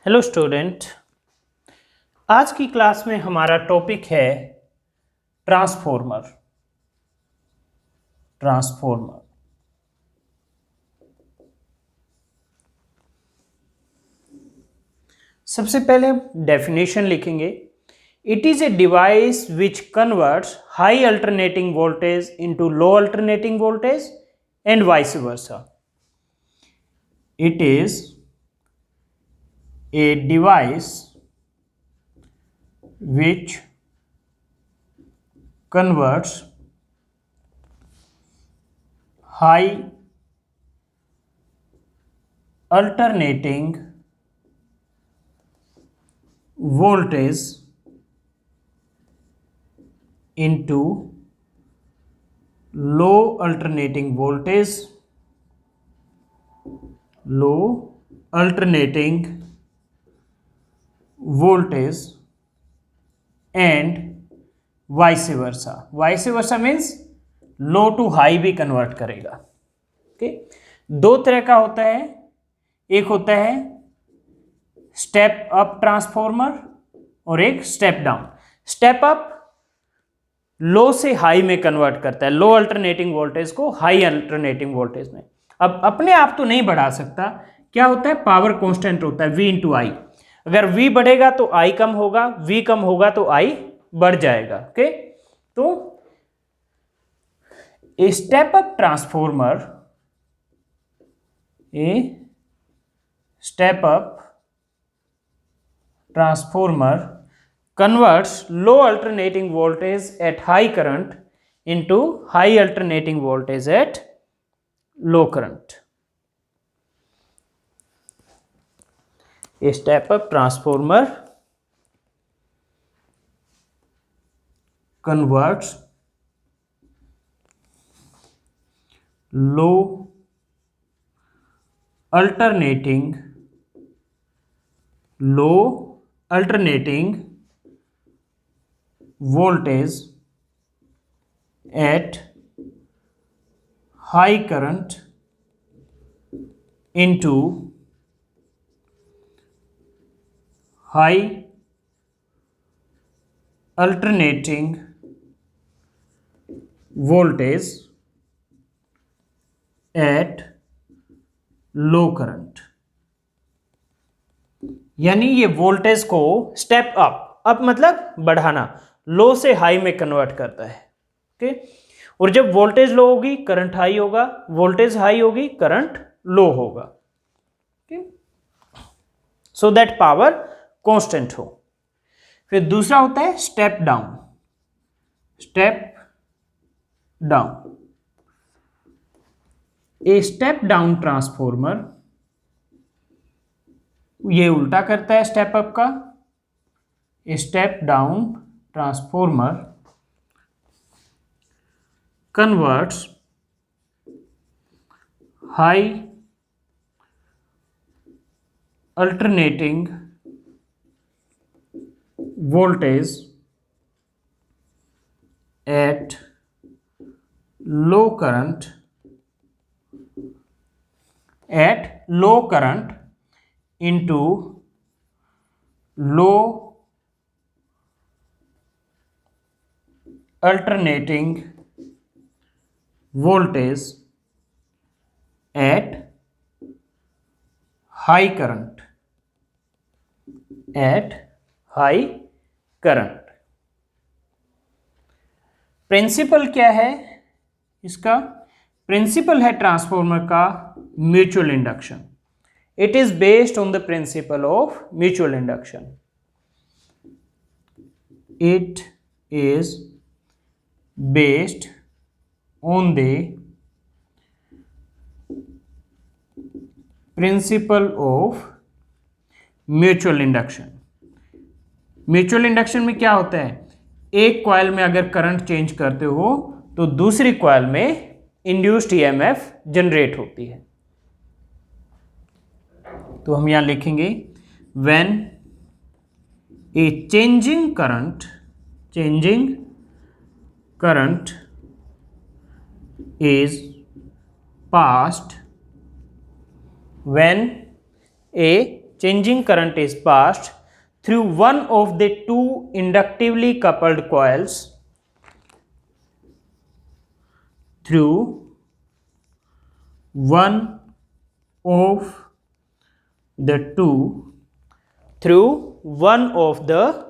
Hello student. आज की class में हमारा टॉपिक है ट्रांसफॉर्मर। ट्रांसफॉर्मर सबसे पहले डेफिनेशन लिखेंगे। It is a device which converts high alternating voltage into low alternating voltage and vice versa. It is a device which converts high alternating voltage into low alternating voltage, low alternating voltage and vice versa. Vice versa means low to high भी convert करेगा। Okay, दो तरह का होता है। एक होता है स्टेप अप ट्रांसफॉर्मर और एक स्टेप डाउन। स्टेप अप लो से हाई में कन्वर्ट करता है, लो अल्टरनेटिंग वोल्टेज को हाई अल्टरनेटिंग वोल्टेज में। अब अपने आप तो नहीं बढ़ा सकता, क्या होता है, पावर कांस्टेंट होता है V इंटू आई। अगर V बढ़ेगा तो I कम होगा, V कम होगा तो I बढ़ जाएगा। ओके, तो a step up transformer, a step up transformer converts low alternating voltage at high current into high alternating voltage at low current. A step up transformer converts low alternating voltage at high current into high alternating voltage at low current. यानी ये voltage को step up मतलब बढ़ाना, लो से high में convert करता है। Okay, और जब वोल्टेज लो होगी करंट हाई होगा, वोल्टेज हाई होगी करंट लो होगा। Okay, so that power constant हो। फिर दूसरा होता है step down. Step down, a step down transformer ये उल्टा करता है स्टेप अप का। Step down transformer converts high alternating voltage at low current into low alternating voltage at high current, principle क्या है इसका? प्रिंसिपल है ट्रांसफॉर्मर का mutual induction. It is based on the principle of mutual induction. It is based on the principle of mutual induction. Mutual induction में क्या होता है, एक कॉइल में अगर करंट चेंज करते हो तो दूसरी कॉइल में इंड्यूस्ड ईएमएफ जनरेट होती है। तो हम यहां लिखेंगे when a changing current is passed when a changing current is passed through one of the two inductively coupled coils, through one of the two through one of the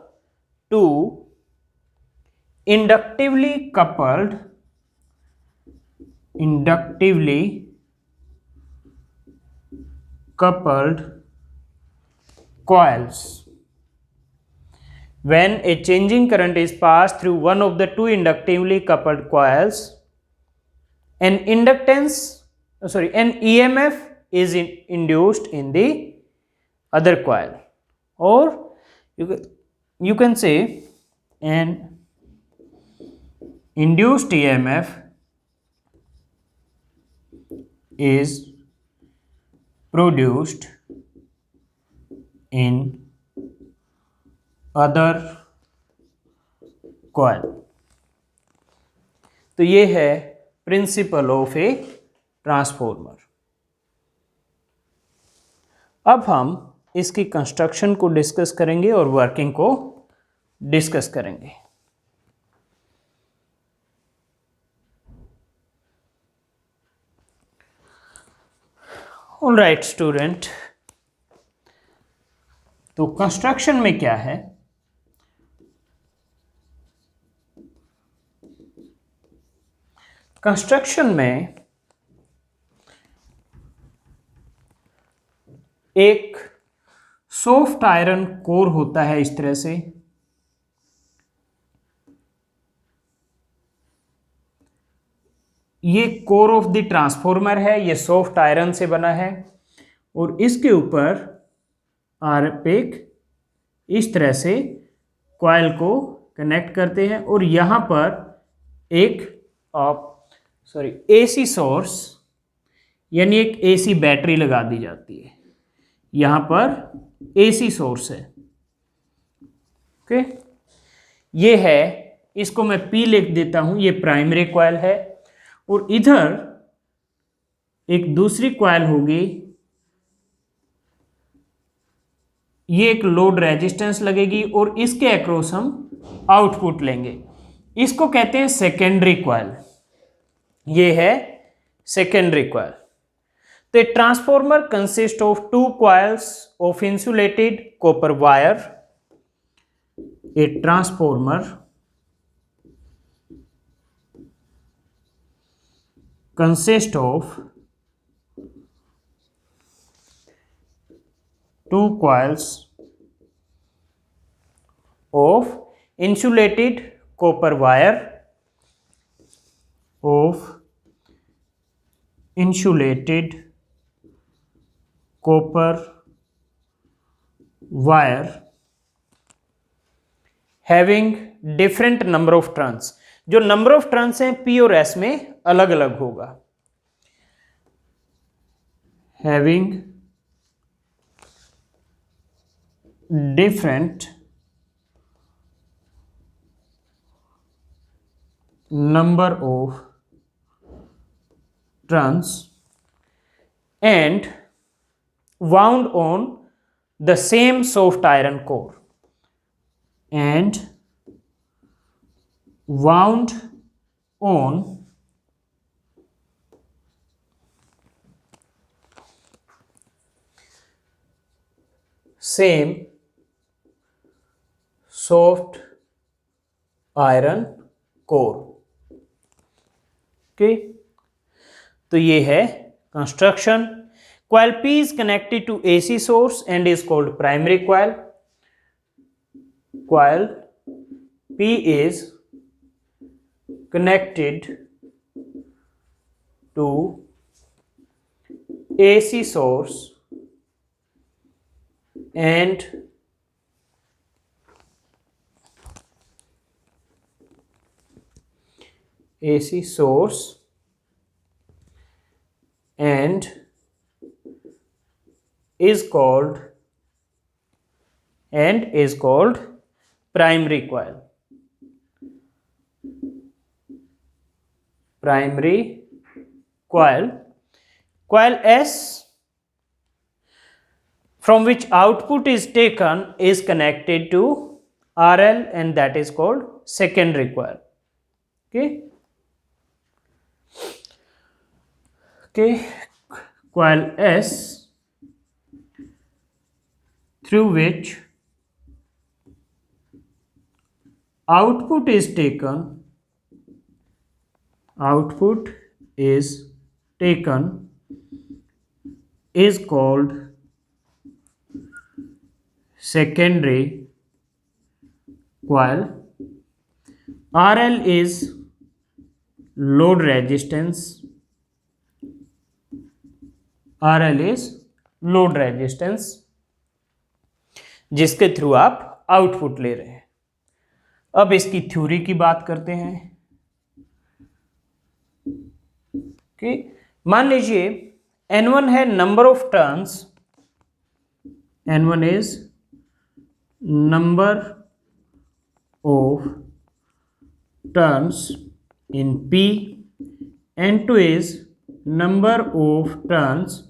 two inductively coupled coils. When a changing current is passed through one of the two inductively coupled coils, an EMF is induced in the other coil, or you can say an induced EMF is produced in other coil. तो ये है principle of a transformer. अब हम इसकी construction को discuss करेंगे और working को डिस्कस करेंगे। ऑलराइट स्टूडेंट, तो कंस्ट्रक्शन में क्या है, कंस्ट्रक्शन में एक सॉफ्ट आयरन कोर होता है इस तरह से, ये कोर ऑफ द ट्रांसफॉर्मर है, ये सॉफ्ट आयरन से बना है और इसके ऊपर आप एक इस तरह से कॉइल को कनेक्ट करते हैं और यहाँ पर एक एसी सोर्स यानी एक एसी बैटरी लगा दी जाती है। यहाँ पर एसी सोर्स है, ओके। ये है, इसको मैं P लिख देता हूँ, ये प्राइमरी कॉइल है और इधर एक दूसरी कॉइल होगी, ये एक लोड रेजिस्टेंस लगेगी और इसके अक्रॉस हम आउटपुट लेंगे, इसको कहते हैं सेकेंडरी कॉइल। ये है सेकेंडरी कॉइल। तो transformer consist of two coils of insulated copper wire. A transformer consist of two coils of insulated copper wire having different number of turns। जो नंबर ऑफ टर्न्स हैं P और S में अलग अलग होगा। having different number of turns and wound on the same soft iron core, and wound on same soft iron core, okay. तो ये है construction. Coil P is connected to AC source and is called primary coil. Coil P is connected to AC source and AC source and is called primary coil। Primary coil। Coil S from which output is taken is connected to RL and that is called secondary coil. Okay, coil S through which output is taken is called secondary coil. RL is load resistance. जिसके through आप output ले रहे हैं। अब इसकी theory की बात करते हैं। मान लीजिए N1 है number of turns, N1 is number of turns in P, N2 is number of turns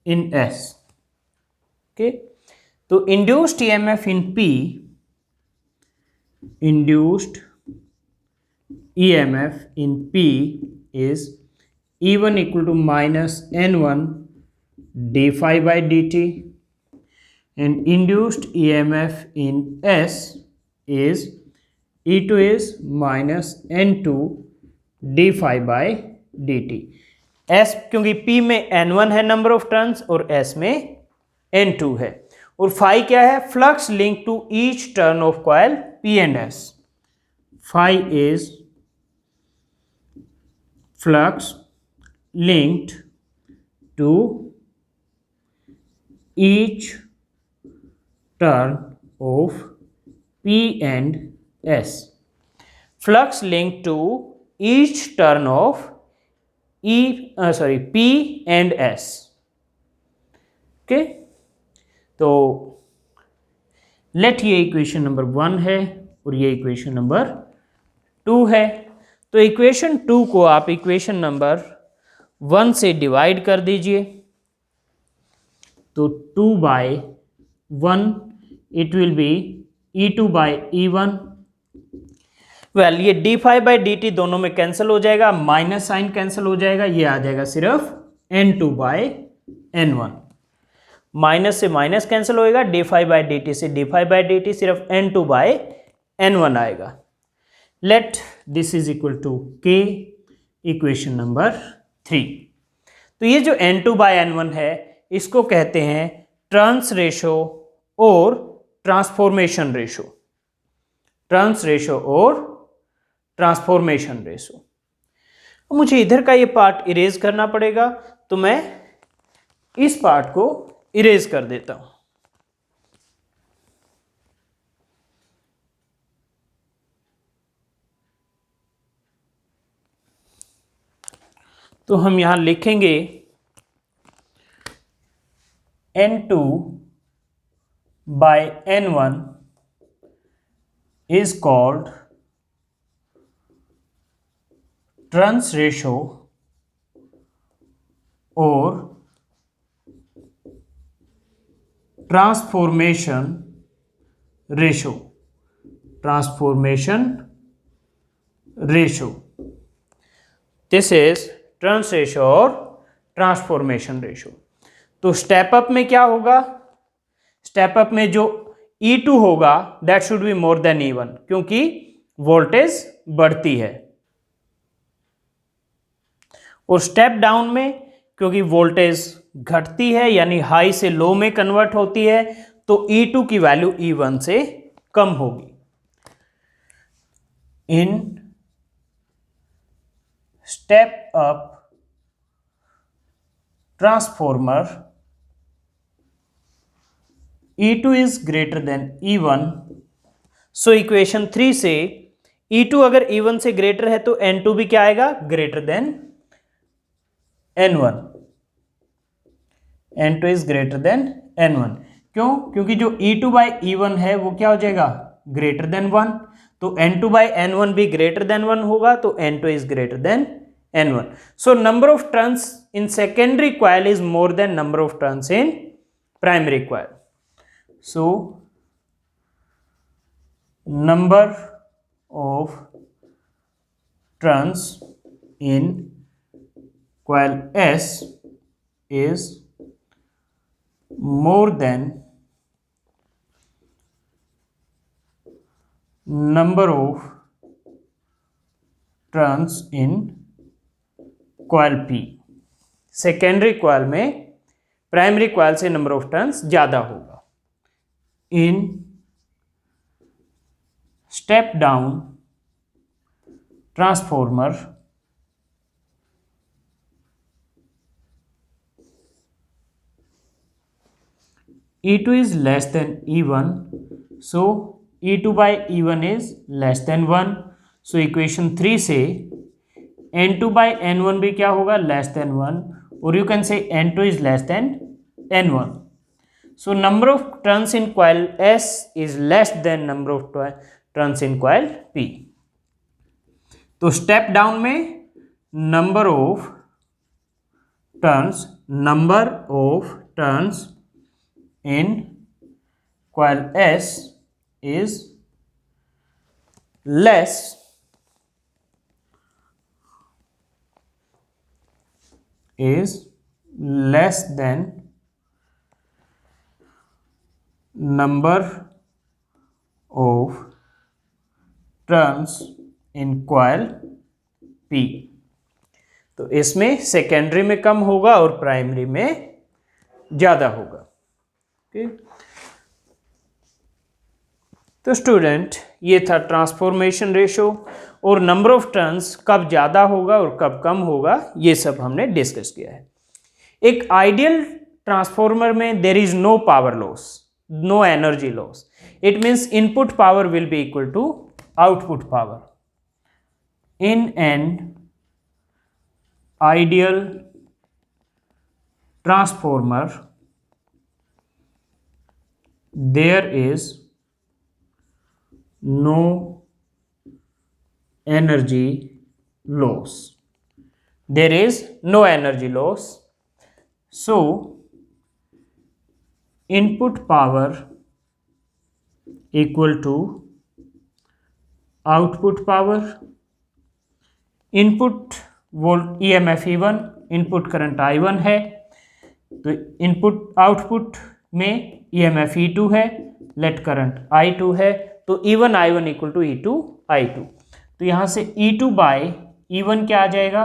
in S. Okay, तो induced EMF in P, is E1 equal to minus N1 d phi by dt, and induced EMF in S is E2 is minus N2 d phi by dt. S क्योंकि P में N1 है number of turns और S में N2 है, और phi क्या है? Flux link to each turn of coil P and S. Phi is flux linked to each turn of P and S. Flux linked to each turn of P and S. Okay, तो late ये equation number 1 है और ये equation number 2 है। तो equation 2 को आप equation number 1 से डिवाइड कर दीजिए, तो 2 by 1 it will be E2 by E1. Well ये d phi by dt दोनों में कैंसिल हो जाएगा, माइनस साइन कैंसिल हो जाएगा, ये आ जाएगा सिर्फ N2 by N1. माइनस से माइनस कैंसिल होएगा, d phi by dt से d phi by dt सिर्फ N2 by N1 आएगा. Let this is equal to K, equation number 3. तो ये जो N2 by N1 है इसको कहते हैं टर्न्स रेशो और ट्रांसफॉर्मेशन रेशो. टर्न्स रेशो और ट्रांसफॉर्मेशन रेशो. मुझे इधर का ये पार्ट इरेज करना पड़ेगा, तो मैं इस पार्ट को इरेज कर देता हूं. तो हम यहां लिखेंगे N2 by N1 is called turns ratio or transformation ratio. This is turns ratio और ट्रांसफॉर्मेशन रेशो. तो स्टेप अप में क्या होगा? स्टेप अप में जो E2 होगा that should be more than E1, क्योंकि वोल्टेज बढ़ती है. और स्टेप डाउन में क्योंकि वोल्टेज घटती है यानी हाई से लो में कन्वर्ट होती है, तो E2 की वैल्यू E1 से कम होगी. इन step up transformer E2 is greater than E1. So equation 3 से E2 अगर E1 से ग्रेटर है तो N2 भी क्या आएगा? Greater than N1. N2 is greater than N1. क्यों? क्योंकि जो E2 by E1 है वो क्या हो जाएगा? Greater than 1. तो N2 by N1 भी ग्रेटर देन 1 होगा, तो N2 is greater than N1. So number of turns in secondary coil is more than number of turns in primary coil. So number of turns in coil S is more than number of turns in coil P. Secondary coil में primary coil से number of turns ज्यादा होगा. In step down transformer E2 is less than E1, so E2 by E1 is less than 1. So equation 3 से N2 by N1 भी क्या होगा, less than 1, और you can say N2 is less than N1. So number of turns in coil S is less than number of turns in coil P. तो step down में number of turns in coil S is less than number of turns in coil P. तो इसमें secondary में कम होगा और primary में ज्यादा होगा. तो स्टूडेंट, ये था ट्रांसफॉर्मेशन रेशो, और नंबर ऑफ टर्न्स कब ज़्यादा होगा और कब कम होगा ये सब हमने डिस्कस किया है. एक आइडियल ट्रांसफॉर्मर में there is no power loss, no energy loss. It means input power will be equal to output power. In an ideal transformer there is no energy loss. There is no energy loss. So input power equal to output power. Input volt EMF E1, input current I1 है, तो input output में EMF E2 है, late current I2 है, तो E1 I1 equal to E2 I2. तो यहां से E2 bye E1 क्या आ जाएगा,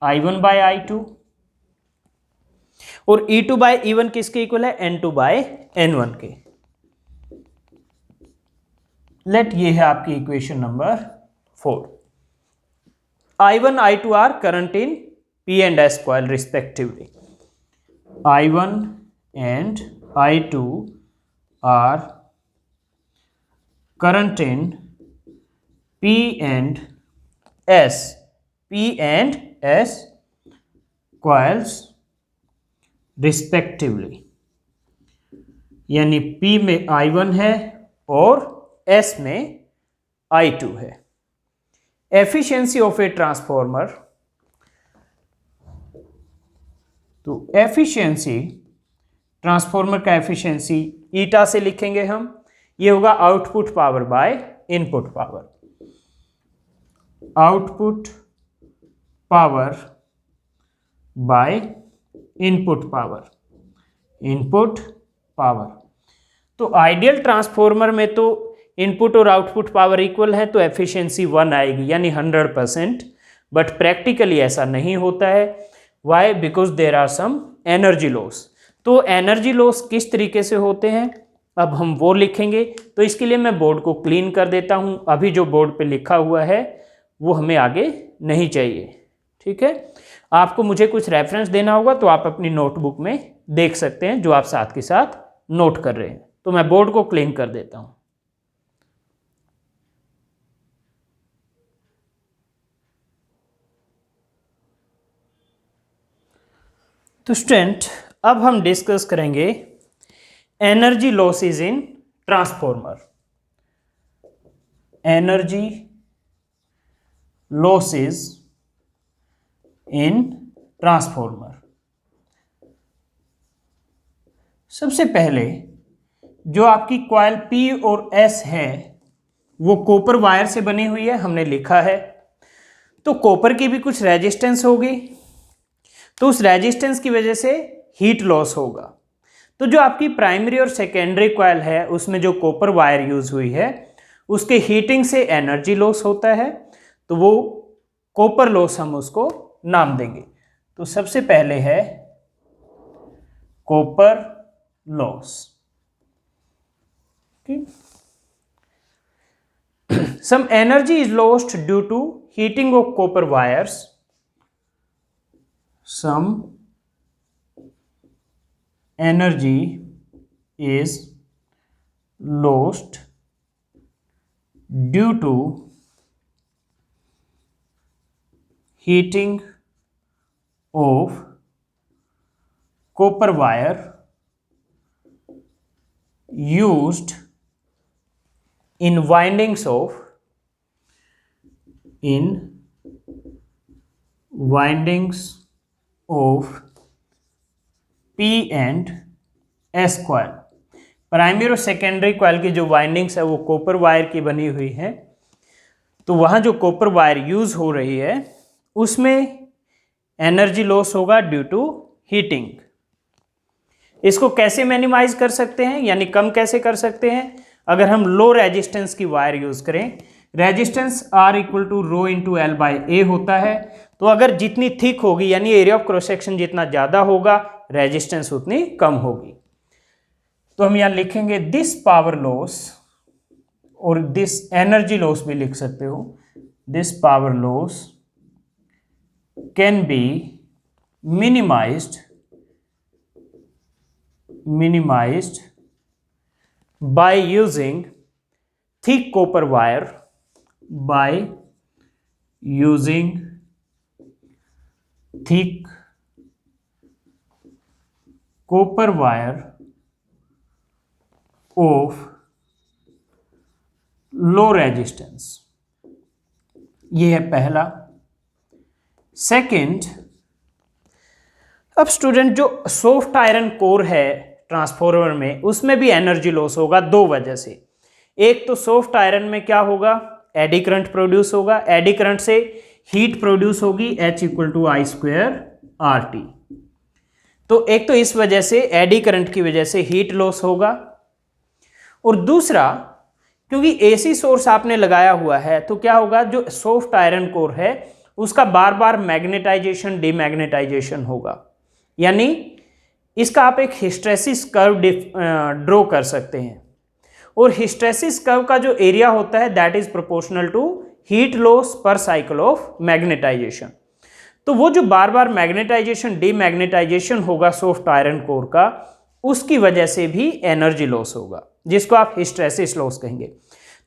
I1 बाय I2, और E2 बाय E1 किसके इक्वल है, N2 बाय N1 के. लेट ये है आपकी equation number 4. I1 I2 are current in P and S coil respectively. I1 and I2 are current in P and S coils respectively. यानी P में I1 है और S में I2 है. एफिशिएंसी ऑफ ए ट्रांसफॉर्मर, तो efficiency transformer का efficiency ईटा से लिखेंगे हम. ये होगा output power by input power. Output power by input power. तो आइडियल ट्रांसफॉर्मर में तो इनपुट और आउटपुट पावर इक्वल है, तो एफिशिएंसी 1 आएगी, यानी 100%. बट प्रैक्टिकली ऐसा नहीं होता है. Why? Because there are some energy loss. तो एनर्जी लॉस किस तरीके से होते हैं अब हम वो लिखेंगे. तो इसके लिए मैं बोर्ड को क्लीन कर देता हूं. अभी जो बोर्ड पे लिखा हुआ है वो हमें आगे नहीं चाहिए. ठीक है, आपको मुझे कुछ रेफरेंस देना होगा तो आप अपनी नोटबुक में देख सकते हैं जो आप साथ के साथ नोट कर रहे हैं. तो मैं बोर्ड को क्लीन कर देता हूं. तो स्टूडेंट, अब हम डिस्कस करेंगे energy losses in transformer. Energy losses in transformer. सबसे पहले जो आपकी कॉइल P और S है वो कॉपर वायर से बनी हुई है, हमने लिखा है। तो कॉपर की भी कुछ रेजिस्टेंस होगी, तो उस रेजिस्टेंस की वजह से हीट लॉस होगा। तो जो आपकी प्राइमरी और सेकेंडरी कॉइल है उसमें जो कॉपर वायर यूज हुई है उसके हीटिंग से एनर्जी लॉस होता है, तो वो कॉपर लॉस हम उसको नाम देंगे। तो सबसे पहले है copper loss. Some energy is lost due to heating of copper wires. Some energy is lost due to heating of copper wire used in windings of P and S coil. Primary और secondary coil की जो windings है वो copper wire की बनी हुई है, तो वहाँ जो कॉपर वायर यूज हो रही है उसमें एनर्जी लॉस होगा ड्यू टू हीटिंग। इसको कैसे मिनिमाइज कर सकते हैं, यानी कम कैसे कर सकते हैं? अगर हम लो रेजिस्टेंस की वायर यूज करें, resistance R equal to rho into L by A होता है, तो अगर जितनी थिक होगी यानी एरिया ऑफ क्रॉस सेक्शन जितना ज़्यादा होगा रेजिस्टेंस उतनी कम होगी। तो हम यहाँ लिखेंगे दिस पावर लॉस, और दिस एनर्जी लॉस भी लिख सकते हो। This power loss can B minimized by using thick copper wire, by using thick copper wire of low resistance। ये है पहला। सेकंड, अब स्टूडेंट जो सॉफ्ट आयरन कोर है ट्रांसफॉर्मर में उसमें भी एनर्जी लॉस होगा दो वजह से। एक तो सॉफ्ट आयरन में क्या होगा, एडी करंट प्रोड्यूस होगा, एडी करंट से हीट प्रोड्यूस होगी H equal to I square R T. तो एक तो इस वजह से एडी करंट की वजह से हीट लॉस होगा, और दूसरा क्योंकि एसी सोर्स आपने लगाया हुआ है तो क्या होगा, जो सॉफ्ट आयरन कोर है उसका बार बार मैग्नेटाइजेशन डीमैग्नेटाइजेशन होगा, यानी इसका आप एक हिस्टैरिसीस कर्व ड्रॉ कर सकते हैं, और हिस्टैरिसीस कर्व का जो एरिया होता है that is proportional to heat loss per cycle of magnetization. तो वो जो बार बार मैग्नेटाइजेशन डीमैग्नेटाइजेशन होगा सॉफ्ट आयरन कोर का, उसकी वजह से भी एनर्जी लॉस होगा, जिसको आप हिस्टैरिसीस लॉस कहेंगे।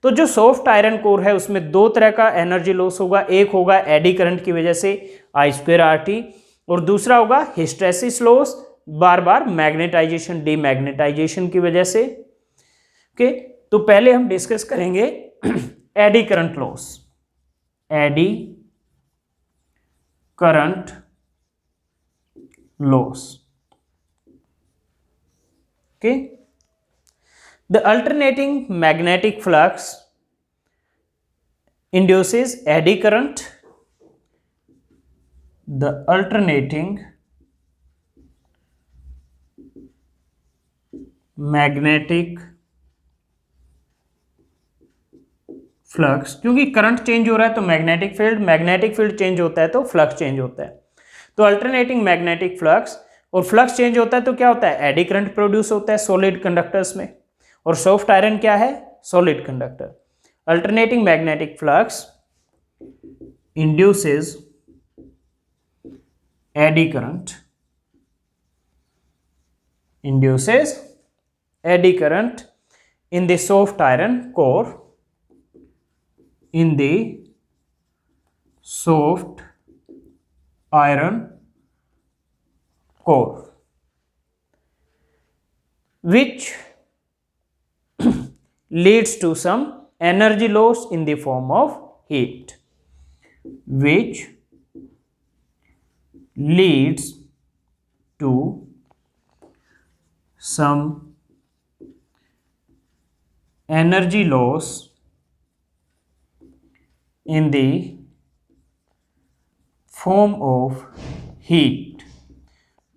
तो जो सॉफ्ट आयरन कोर है उसमें दो तरह का एनर्जी लॉस होगा, एक होगा एडी करंट की वजह से आई स्क्वायर आर टी, और दूसरा होगा हिस्टैरिसीस लॉस बार बार मैग्नेटाइजेशन डीमैग्नेटाइजेशन की वजह से। ओके, तो पहले हम डिस्कस करेंगे eddy current loss. Eddy current loss, okay. The alternating magnetic flux induces eddy current. The alternating magnetic flux, क्योंकि करंट चेंज हो रहा है तो मैग्नेटिक फील्ड चेंज होता है तो फ्लक्स चेंज होता है। तो अल्टरनेटिंग मैग्नेटिक फ्लक्स, और फ्लक्स चेंज होता है तो क्या होता है, एडी करंट प्रोड्यूस होता है सॉलिड कंडक्टर्स में, और सॉफ्ट आयरन क्या है, solid conductor. Alternating magnetic flux induces eddy current, in the soft iron core, in the soft iron core, which leads to some energy loss in the form of heat, which leads to some energy loss in the form of heat,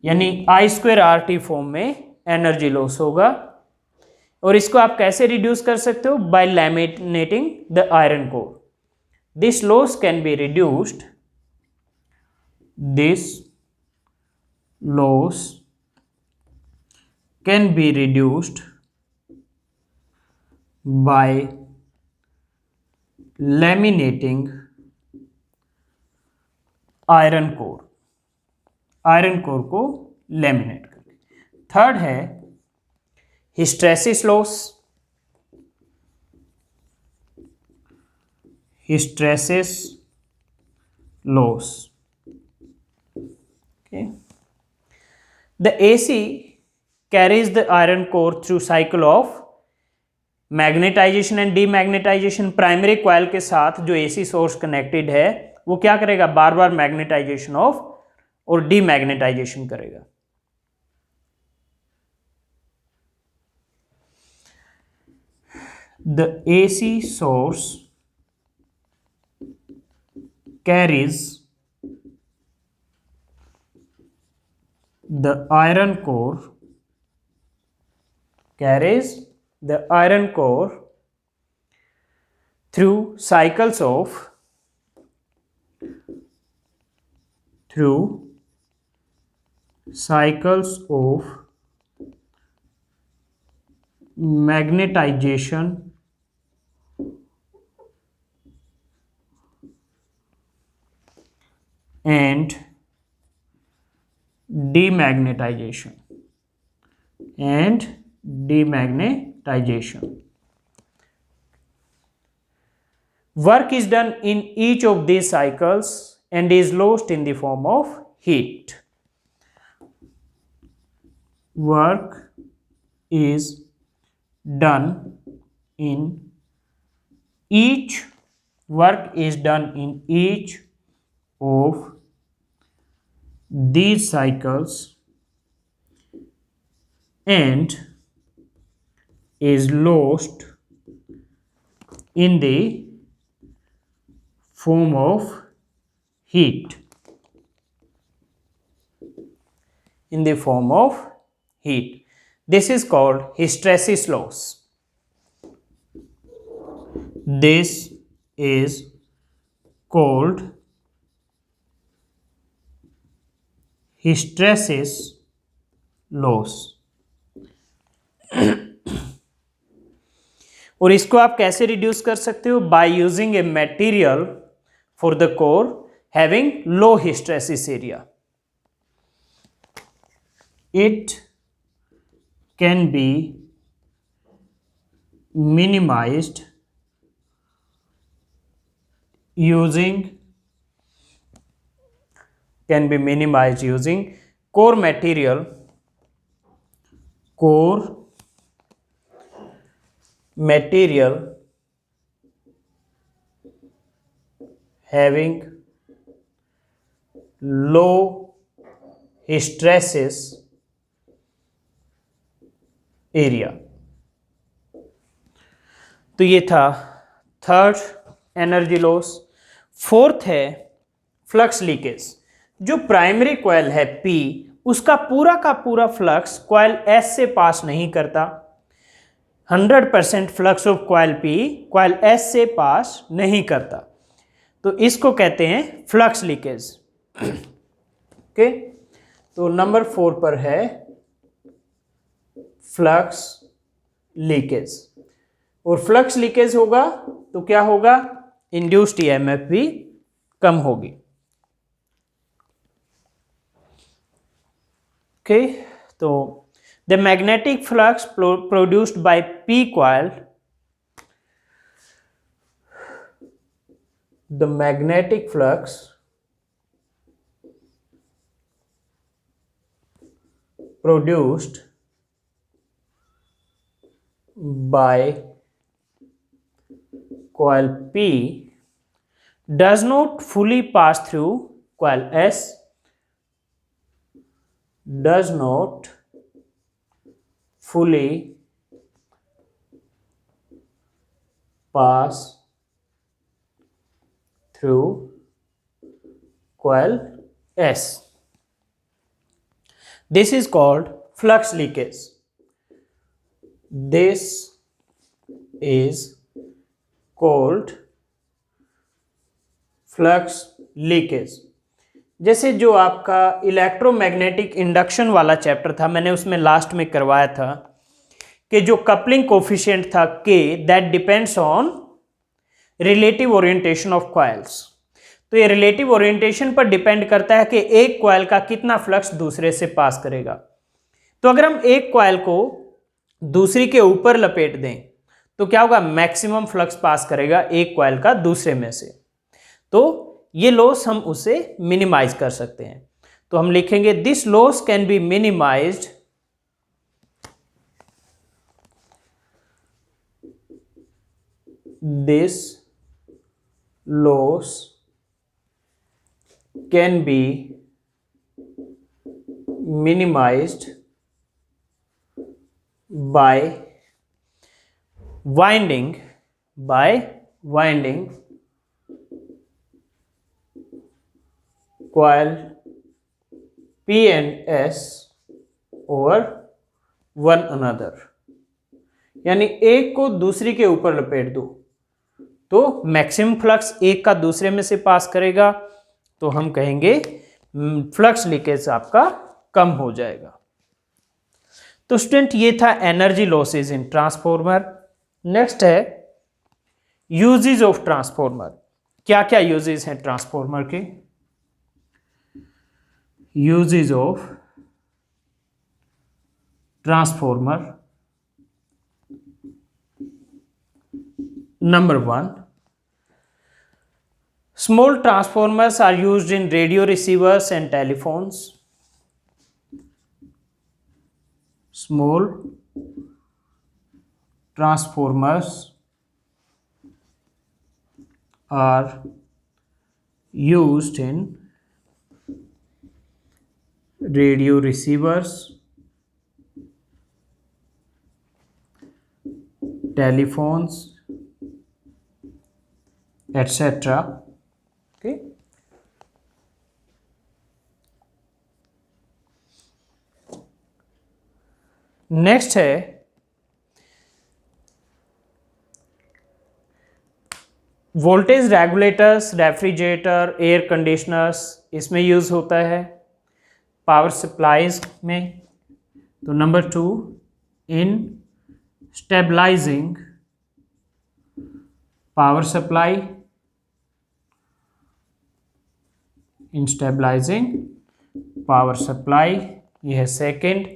यानी I²RT form में energy loss होगा। और इसको आप कैसे reduce कर सकते हो? By laminating the iron core. This loss can be reduced, this loss can be reduced by laminating iron core, iron core को लैमिनेट करके। थर्ड है hysteresis loss, hysteresis loss. okay, the AC carries the iron core through cycle of magnetization and demagnetization. Primary coil के साथ जो AC source connected है वो क्या करेगा? बार बार मैग्नेटाइजेशन ऑफ और डीमैग्नेटाइजेशन करेगा। The AC source carries the iron core, through cycles of magnetization and demagnetization, Work is done in each of these cycles and is lost in the form of heat. Work is done in each of these cycles and is lost in the form of heat. This is called hysteresis loss. This is called hysteresis loss. और इसको आप कैसे reduce कर सकते हो? By using a material for the core having low hysteresis area. It can be minimized using core material having low hysteresis area. तो ये था थर्ड एनर्जी लॉस। फोर्थ है फ्लक्स लीकेज। जो प्राइमरी कॉइल है P, उसका पूरा का पूरा फ्लक्स कॉइल S से पास नहीं करता। 100% flux of coil P coil S से पास नहीं करता, तो इसको कहते हैं फ्लक्स लीकेज। ओके, तो नंबर 4 पर है फ्लक्स लीकेज। और फ्लक्स लीकेज होगा तो क्या होगा? इंड्यूस्ड ईएमएफ भी कम होगी। ओके, तो the magnetic flux produced by P coil, the magnetic flux produced by coil P does not fully pass through coil S, does not fully pass through coil S. This is called flux leakage. This is called flux leakage. जैसे जो आपका electromagnetic induction वाला chapter था, मैंने उसमें last में करवाया था कि जो कपलिंग कोफिशिएंट था K, that depends on relative orientation of coils. तो ये रिलेटिव ओरिएंटेशन पर डिपेंड करता है कि एक कॉइल का कितना फ्लक्स दूसरे से पास करेगा। तो अगर हम एक कॉइल को दूसरी के ऊपर लपेट दें तो क्या होगा, मैक्सिमम फ्लक्स पास करेगा एक कॉइल का दूसरे में से। तो ये लॉस हम उसे मिनिमाइज कर सकते हैं। तो हम लिखेंगे this loss can B minimised this loss can be minimized by winding coil P and S over one another। यानी एक को दूसरी के ऊपर लपेट दो तो मैक्सिमम फ्लक्स एक का दूसरे में से पास करेगा, तो हम कहेंगे फ्लक्स लीकेज आपका कम हो जाएगा। तो स्टूडेंट ये था energy losses in transformer. Next है यूजेस ऑफ ट्रांसफॉर्मर। क्या क्या यूजेस हैं ट्रांसफॉर्मर के? Uses of transformer. Number 1, small transformers are used in radio receivers and telephones. Small transformers are used in radio receivers, telephones, etc. Okay. Next है voltage regulators, refrigerator, air conditioners, इसमें use होता है। Power supplies में तो number 2, in stabilising power supply, in stabilising power supply, यह है second.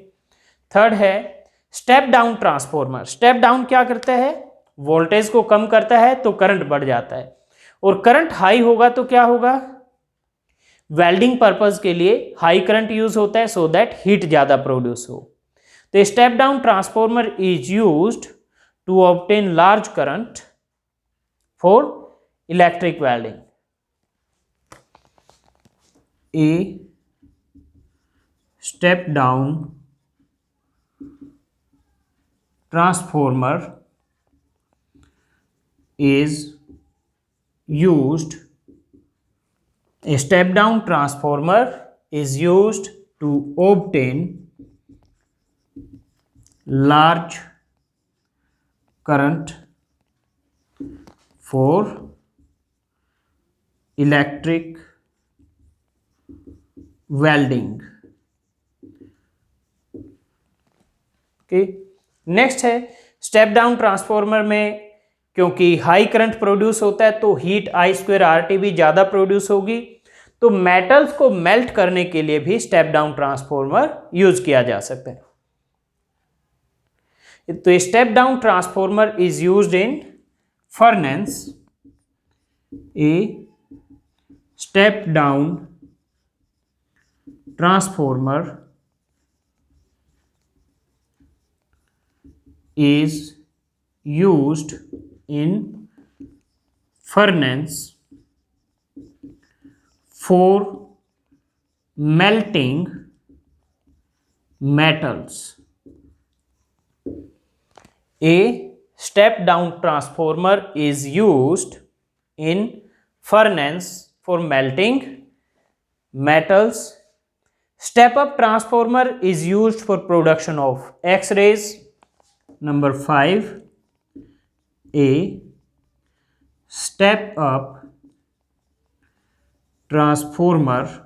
Third है step down transformer. Step down क्या करता है, वोल्टेज को कम करता है तो करंट बढ़ जाता है, और करंट हाई होगा तो क्या होगा, वेल्डिंग पर्पज के लिए हाई करंट यूज होता है सो दैट हीट ज्यादा प्रोड्यूस हो। तो step down transformer is used to obtain large current for electric welding. A step down transformer is used, a step down transformer is used to obtain large current for electric welding. Okay, next है step down transformer में क्योंकि high current produce होता है तो heat I²RT भी ज्यादा produce होगी, तो मेटल्स को मेल्ट करने के लिए भी स्टेप डाउन ट्रांसफॉर्मर यूज किया जा सकता है। तो step down transformer is used in furnace. A step down transformer is used in furnace for melting metals, A step down transformer is used in furnace for melting metals. Step up transformer is used for production of X-rays. Number 5, A step up transformer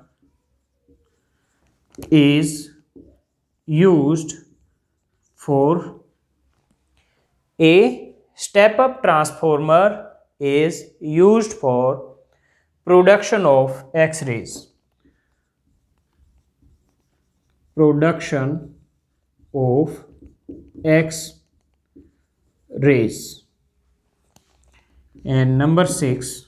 is used for A step up transformer is used for production of X-rays. Production of X-rays. And number 6,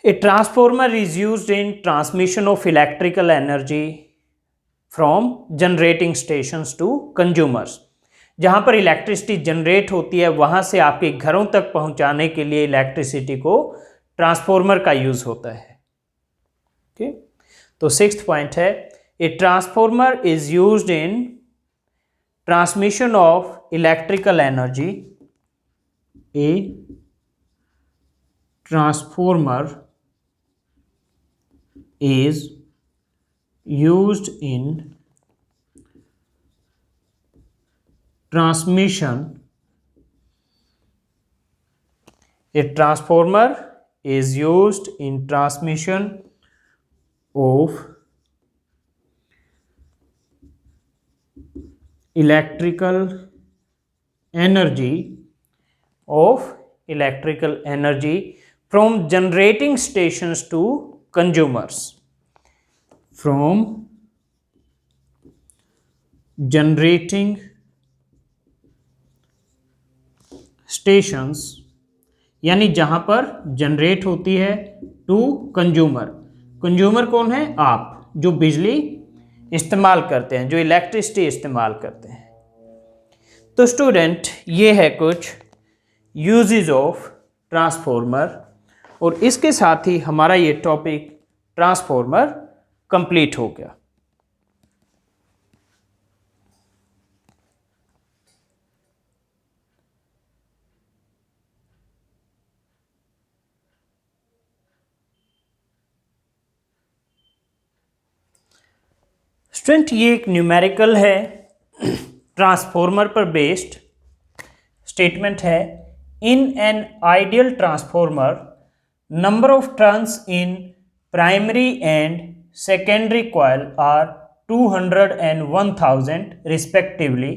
a transformer is used in transmission of electrical energy from generating stations to consumers. जहाँ पर electricity generate होती है वहाँ से आपके घरों तक पहुँचाने के लिए इलेक्ट्रिसिटी को ट्रांसफॉर्मर का यूज़ होता है. ओके, तो 6th पॉइंट है, a transformer is used in transmission of electrical energy. A transformer is used in transmission. A transformer is used in transmission of electrical energy from generating stations to consumers. From generating stations यानी जहां पर generate होती है to consumer. Consumer कौन है? आप जो बिजली इस्तेमाल करते हैं, जो इलेक्ट्रिसिटी इस्तेमाल करते हैं. तो स्टूडेंट ये है कुछ यूजेस ऑफ ट्रांसफॉर्मर और इसके साथ ही हमारा ये टॉपिक ट्रांसफॉर्मर कंप्लीट हो गया. स्टूडेंट ये एक न्यूमेरिकल है, ट्रांसफॉर्मर पर बेस्ड स्टेटमेंट है. इन an ideal transformer number of turns in primary and secondary coil are 200 and 1000 respectively.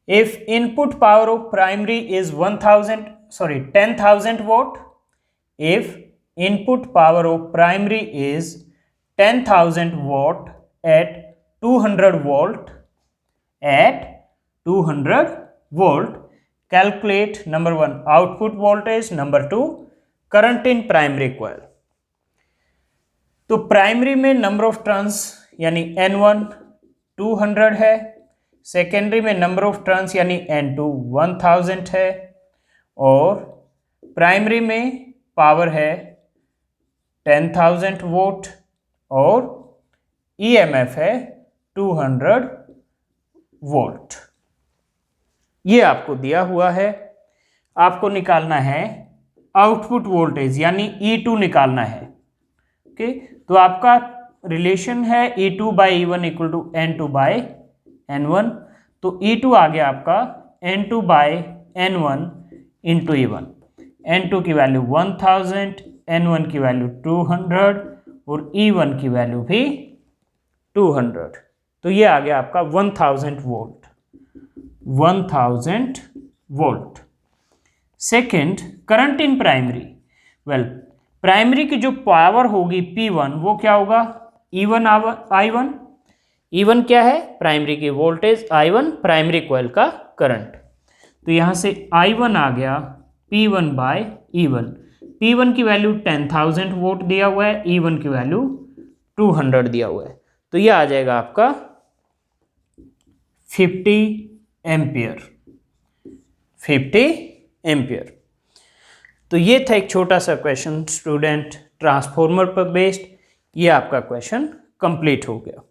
If input power of primary is 10,000 watt, if input power of primary is 10,000 watt at 200 volt, calculate number 1 output voltage, number 2 current in primary coil. तो primary में number of turns यानी N1 200 है, secondary में number of turns यानी N2 1000 है और primary में power है 10,000 वोल्ट और EMF है 200 वोल्ट. ये आपको दिया हुआ है. आपको निकालना है आउटपुट वोल्टेज यानी E2 निकालना है. ओके, तो आपका रिलेशन है E2 by E1 equal to N2 by N1. तो E2 आ गया आपका N2 by N1 into E1. N2 की वैल्यू 1000, N1 की वैल्यू 200 और E1 की वैल्यू भी 200. तो ये आ गया आपका 1000 volt. 1000 volt. Second, current in primary. Well, primary की जो पावर होगी P1 वो क्या होगा? I1. E1 क्या है? प्राइमरी की वोल्टेज. I1 प्राइमरी कॉइल का करंट. तो यहाँ से I1 आ गया P1 बाय E1. P1 की वैल्यू 10,000 वोल्ट दिया हुआ है, E1 की वैल्यू 200 दिया हुआ है. तो ये आ जाएगा आपका 50 एम्पियर. 50 एम्पियर. तो ये था एक छोटा सा क्वेश्चन स्टूडेंट ट्रांसफॉर्मर पर बेस्ड. ये आपका क्वेश्चन कंप्लीट हो गया.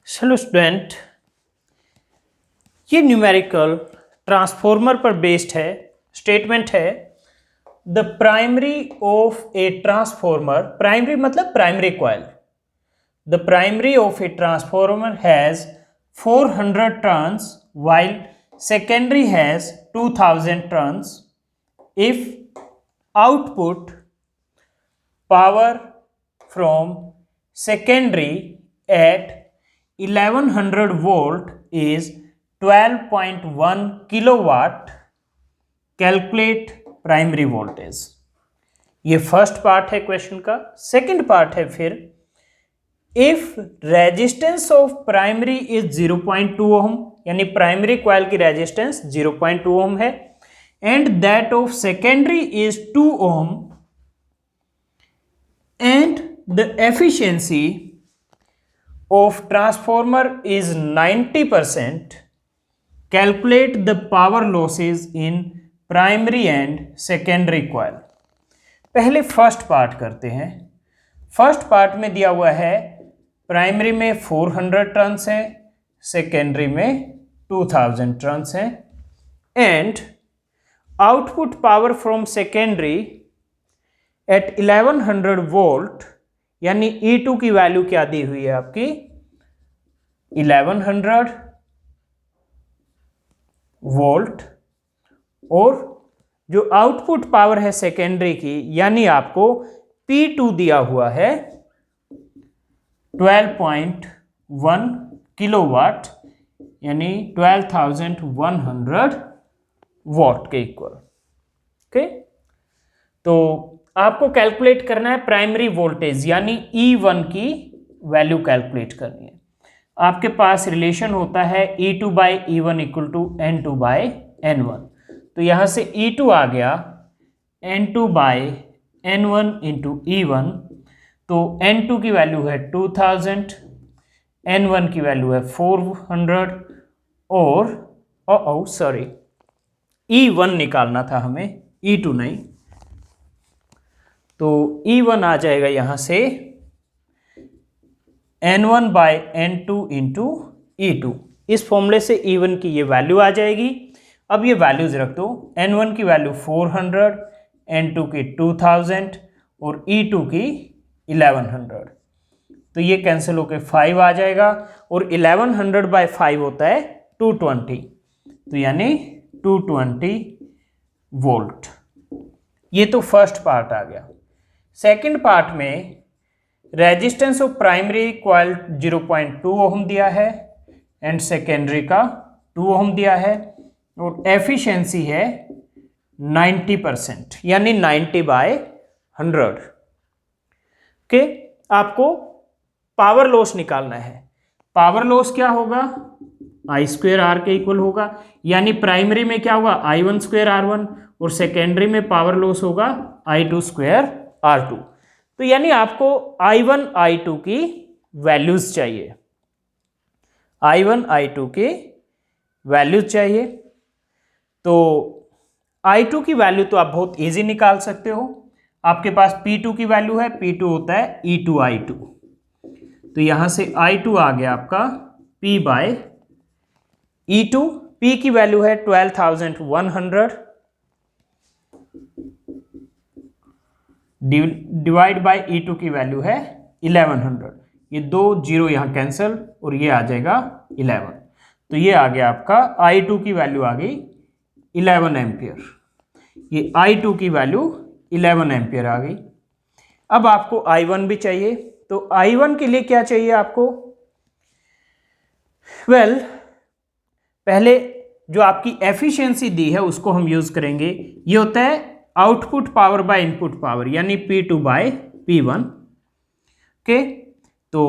चलो स्टूडेंट, ये न्यूमेरिकल ट्रांसफॉर्मर पर बेस्ड है, स्टेटमेंट है the primary of a transformer, primary मतलब primary coil, the primary of a transformer has 400 turns while secondary has 2000 turns if output power from secondary at 1100 volt is 12.1 kilowatt, calculate primary voltage। ये first part है question का। Second part है फिर, if resistance of primary is 0.2 ohm, यानी primary coil की resistance 0.2 ohm है, and that of secondary is 2 ohm, and the efficiency of transformer is 90%, calculate the power losses in primary and secondary coil। पहले first part करते हैं। First part में दिया हुआ है प्राइमरी में 400 टर्न्स हैं, सेकेंडरी में 2000 टर्न्स हैं, and output power from secondary at 1100 volt, यानी E2 की वैल्यू क्या दी हुई है आपकी 1100 वोल्ट, और जो आउटपुट पावर है सेकेंडरी की, यानी आपको P2 दिया हुआ है 12.1 किलोवाट, यानी 12,100 वॉट के इक्वल। ओके, तो आपको कैलकुलेट करना है प्राइमरी वोल्टेज, यानी E1 की वैल्यू कैलकुलेट करनी है। आपके पास रिलेशन होता है E2 by E1 equal to N2 by N1, तो यहाँ से E2 आ गया N2 by N1 into E1, तो N2 की वैल्यू है 2000, N1 की वैल्यू है 400, और सॉरी E1 निकालना था हमें, E2 नहीं, तो E1 आ जाएगा यहाँ से N1 by N2 into E2। इस फॉर्मूले से E1 की ये वैल्यू आ जाएगी। अब ये वैल्यूज रख दो, N1 की वैल्यू 400, N2 की 2000 और E2 की 1100, तो ये कैंसिल होकर 5 आ जाएगा, और 1100 बाई 5 होता है 220, तो यानी 220 वोल्ट। ये तो फर्स्ट पार्ट आ गया। सेकंड पार्ट में रेजिस्टेंस ऑफ प्राइमरी कॉइल 0.2 ओम दिया है, एंड सेकेंडरी का 2 ओम दिया है, और एफिशिएंसी है 90%, यानी 90 बाय 100 के। आपको पावर लॉस निकालना है। पावर लॉस क्या होगा, I स्क्वेयर आर के इक्वल होगा, यानी प्राइमरी में क्या होगा I1 स्क्वेयर R1, और सेकेंडरी में पावर लॉस होगा I2 स्क्वेयर R2। तो यानी आपको I1 I2 की वैल्यूज चाहिए, I1 I2 के वैल्यूज चाहिए। तो I2 की वैल्यू तो आप बहुत इजी निकाल सकते हो। आपके पास P2 की वैल्यू है, P2 होता है E2 I2, तो यहां से I2 आ गया आपका P बाय E2। P की वैल्यू है 12,100 डिवाइड बाय E2 की वैल्यू है 1100, ये 2 0 यहाँ कैंसिल, और ये आ जाएगा 11, तो ये आ गया आपका I2 की वैल्यू आ गई 11 एम्पियर। ये I2 की वैल्यू 11 एम्पियर आ गई। अब आपको I1 भी चाहिए, तो I1 के लिए क्या चाहिए आपको, पहले जो आपकी एफिशिएंसी दी है उसको हम यूज करेंगे। ये होता है output power by input power, यानी P2 बाय P1 के। तो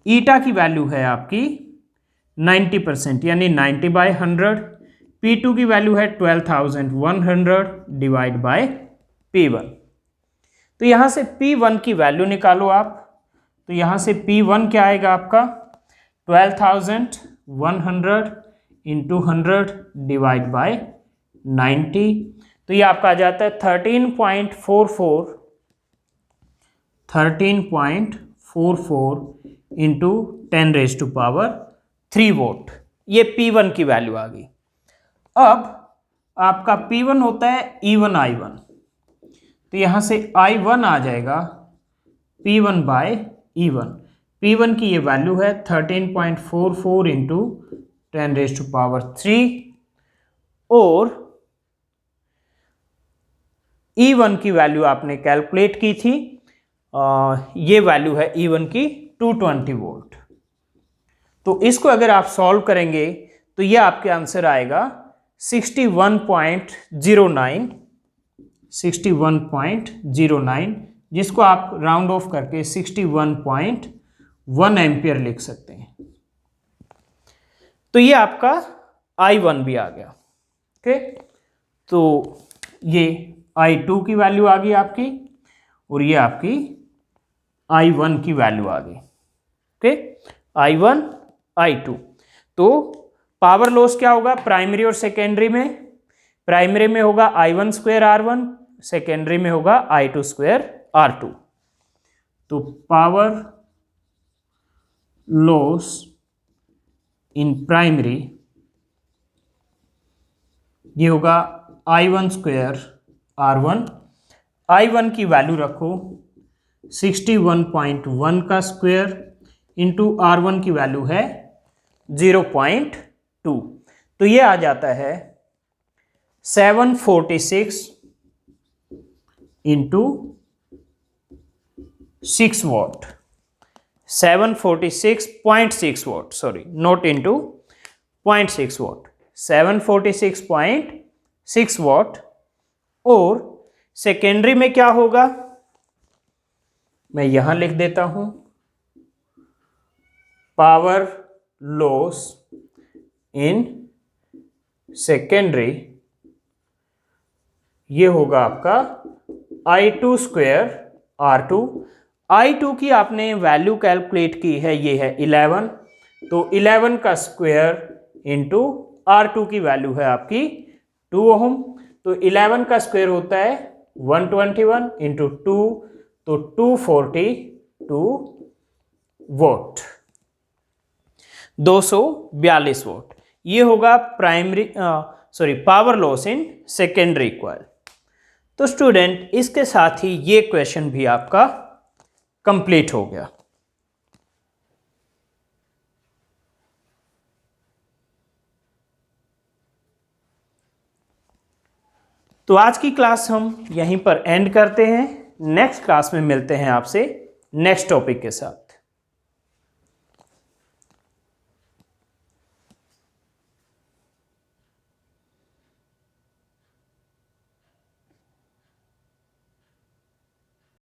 ईटा की वैल्यू है आपकी 90%, यानी 90 बाय 100। P2 की वैल्यू है 12,100 डिवाइड बाय P1। तो यहाँ से P1 की वैल्यू निकालो आप, तो यहाँ से P1 क्या आएगा आपका 12,100 इंटू 100 डिवाइड बाय 90, तो ये आपका आ जाता है 13.44 इंटू 10⁻³ वोल्ट। ये P1 की वैल्यू आ गई। अब आपका P1 होता है E1 I1, तो यहाँ से I1 आ जाएगा P1/E1। P1 की ये वैल्यू है 13.44 इंटू 10⁻³ और E1 की वैल्यू आपने कैलकुलेट की थी, ये वैल्यू है E1 की 220 वोल्ट। तो इसको अगर आप सॉल्व करेंगे तो ये आपके आंसर आएगा 61.09, जिसको आप राउंड ऑफ करके 61.1 एम्पियर लिख सकते हैं। तो ये आपका I1 भी आ गया। ओके, तो ये I2 की वैल्यू आ गई आपकी और ये आपकी I1 की वैल्यू आ गई। Okay, I1 I2। तो पावर लॉस क्या होगा प्राइमरी और सेकेंडरी में? प्राइमरी में होगा I1² R1, सेकेंडरी में होगा I2² R2। तो पावर लॉस इन प्राइमरी ये होगा I1² R1। I1 की वैल्यू रखो 61.1 का स्क्वायर इंटू R1 की वैल्यू है 0.2, तो ये आ जाता है 746 into 6 what, 746.6 what, sorry not into 0.6 what, 746.6 what. और सेकेंडरी में क्या होगा मैं यहां लिख देता हूं, पावर लॉस इन सेकेंडरी ये होगा आपका I2² R2। I2 की आपने वैल्यू कैलकुलेट की है, ये है 11, तो 11 का स्क्वायर इंटू R2 की वैल्यू है आपकी 2 ओम, तो 11 का स्क्वायर होता है 121 इंटू 2, तो 242 वोट, 242 वोट। ये होगा power loss in secondary coil. तो स्टूडेंट इसके साथ ही ये क्वेश्चन भी आपका कंप्लीट हो गया। तो आज की क्लास हम यहीं पर एंड करते हैं। नेक्स्ट क्लास में मिलते हैं आपसे नेक्स्ट टॉपिक के साथ।